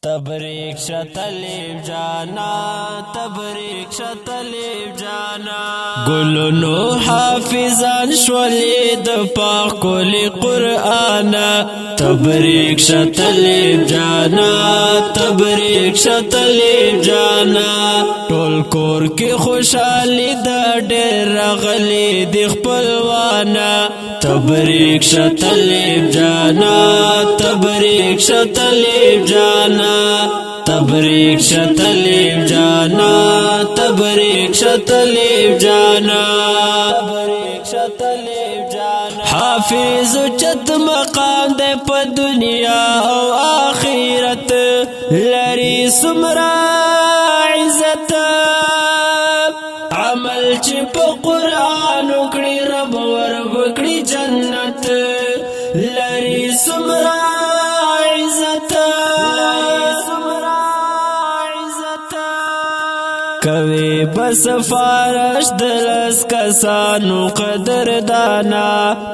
تبریک شتلیب جانا تبریک شتلیب جانا گلونو حافظان شولی د پاک کلی قرآن تبریک شتلیب جانا تبریک شتلیب جانا ټول کور کې خوشحالي د ډېر راغلي د خپلوانا تبریک شتلیب جانا تبریک شتلیب جانا تبریک شتلیب جانا تبریک شتلیب جانا تبریک شتلیب جانا حافظ چت مقام دے پا دنیا او آخرت لری سمرا عزت عمل چی پا قرآن اکڑی رب ورب اکڑی جنت لری سمرا عزت کوي بس فارش دلس کسانو قدر دانا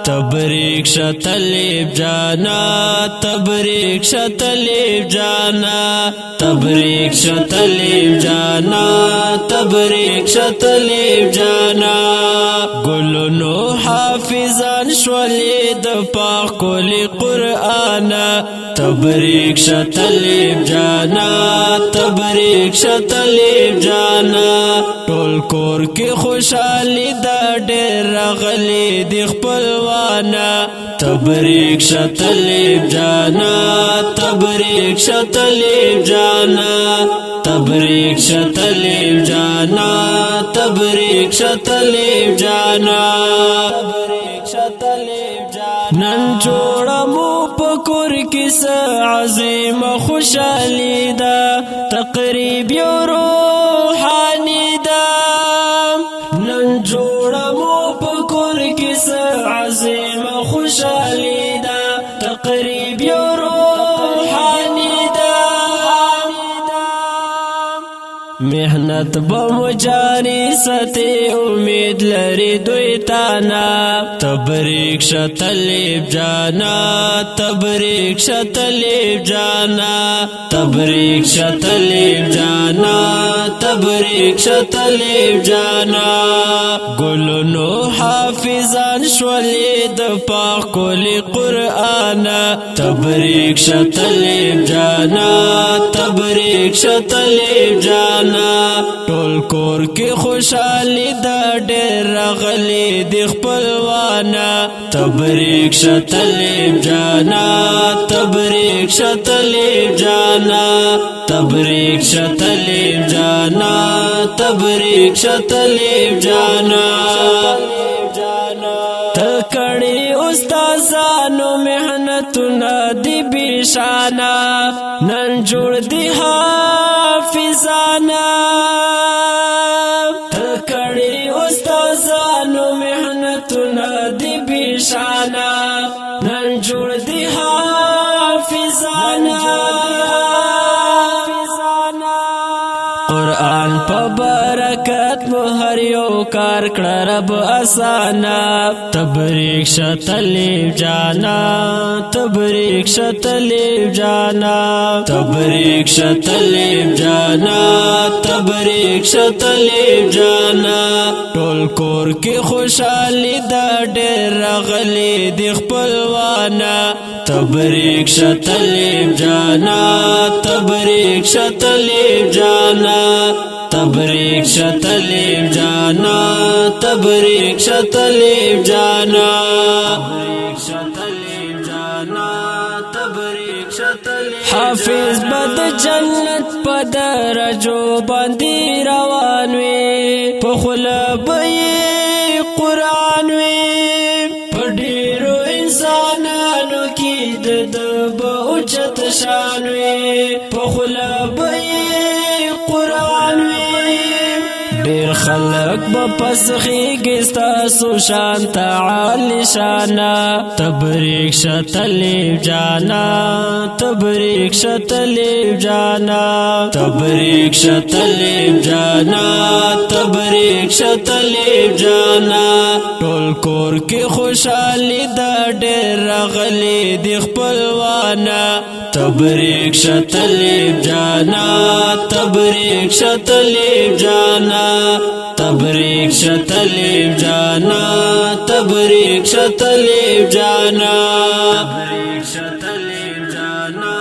تبریک شتلیب جانا تبریک شتلیب جانا تبریک شتلیب جانا تبریک شتلیب جانا گلونو حافظان شولی د پاک کلی قرآن تبریک شتلیب جانا تبریک شتلیب جانا ټول کور کې خوشحالي دا ډېر راغلي د خپلوانا تبریک شتلیب جانا تبریک شتلیب جانا تبریک شتلیب جانا تبریک شتلیب جانا تبریک شتلیب جانا نن جوړه مو پکور کس عظیم خوشحالی دا تقریب یو روحانی دا نن جوړه مو پکور کس عظیم خوشحالی دا تقریب یو روحانی دا محنت بم جاری ستی امید لري دوی تانا تبریک شتلیب جانا تبریک شتلیب جانا تبریک شتلیب جانا تبریک شتلیب جانا گلونو حافظان شولی د پاک کلی قرآن تبریک شتلیب جانا تبریک شتلیب جانا ټول کور کې خوشحالي دا ډېر راغلي د خپلوانا تبریک شتلیب جانا تبریک شتلیب جانا تبریک شتلیب جانا تبریک شتلیب جانا تکړی استادانو محنتونه دی بشانا نن جوړ دی حافظانا تکړی استادانو محنتونه دی بشانا نن جوړ دی حافظانا قرآن په برکت مو هر یو کار کړه رب اسانا تبریک شتلیب جانا تبریک شتلیب جانا تبریک شتلیب جانا تبریک شتلیب جانا ټول کور کې خوشحالي دا ډېر راغلي د خپلوانا تبریک شتلیب جانا تبریک شتلیب جانا تبریک شتلیب جانا تبریک شتلیب جانا تبریک شتلیب جانا تبریک شتلیب حافظ بد جنت په درجو باندې روان وي په خلبې قرآن وي په ډېرو انسانانو کې د اوچت شان وي په خلبې قرآن وي ډېر خلق بپسخیږي ستاسو شان تعالی شانا تبریک شتلیب جانا تبریک شتلیب جانا تبریک شتلیب جانا تبریک شتلیب جانا ټول کور کې خوشحالي دا ډېر راغلي د خپلوانا تبریک شتلیب جانا تبریک شتلیب جانا تبریک شتلیب جانا تبریک شتلیب جانا تبریک شتلیب جانا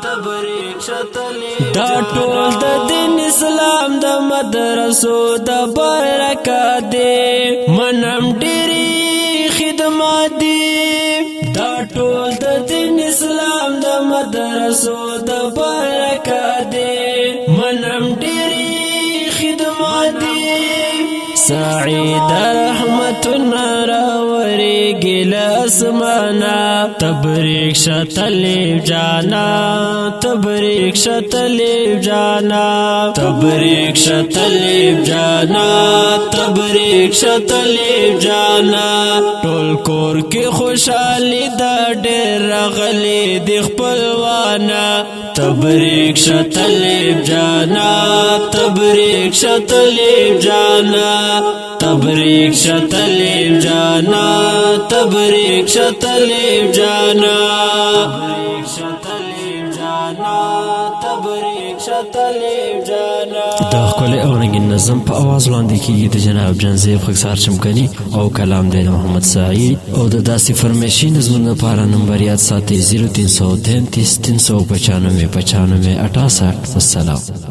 تبریک شتلیب دا ټول د دین اسلام د مدرسو د برکات دی منم ډېری خدمات دی دا ټول د دین اسلام د مدرسو د برکات دی منم ډېری خدمات دی سعید رحمتنا راوریږي له اسمانه تبریک شتلیب جانا تبریک شتلیب جانا تبریک شتلیب جانا تبریک شتلیب جانا ټول کور کې خوشحالي دا ډېر راغلي د خپلوانا تبریک شتلیب جانا تبریک شتلیب جانا تبریک شتلیب جانا تبریک شتلیب جانا تبریک شتلیب جانا تبریک شتلیب جانا دا ښکلی او رنګین نظم په اواز وړاندې کیږي د جناب جنزیب خاکسار چمکني او کلام دی د محمد سعید او د داسې فرمیشي نظمونو لپاره نمبر یاد ساتئ 0333 395 95 68 والسلام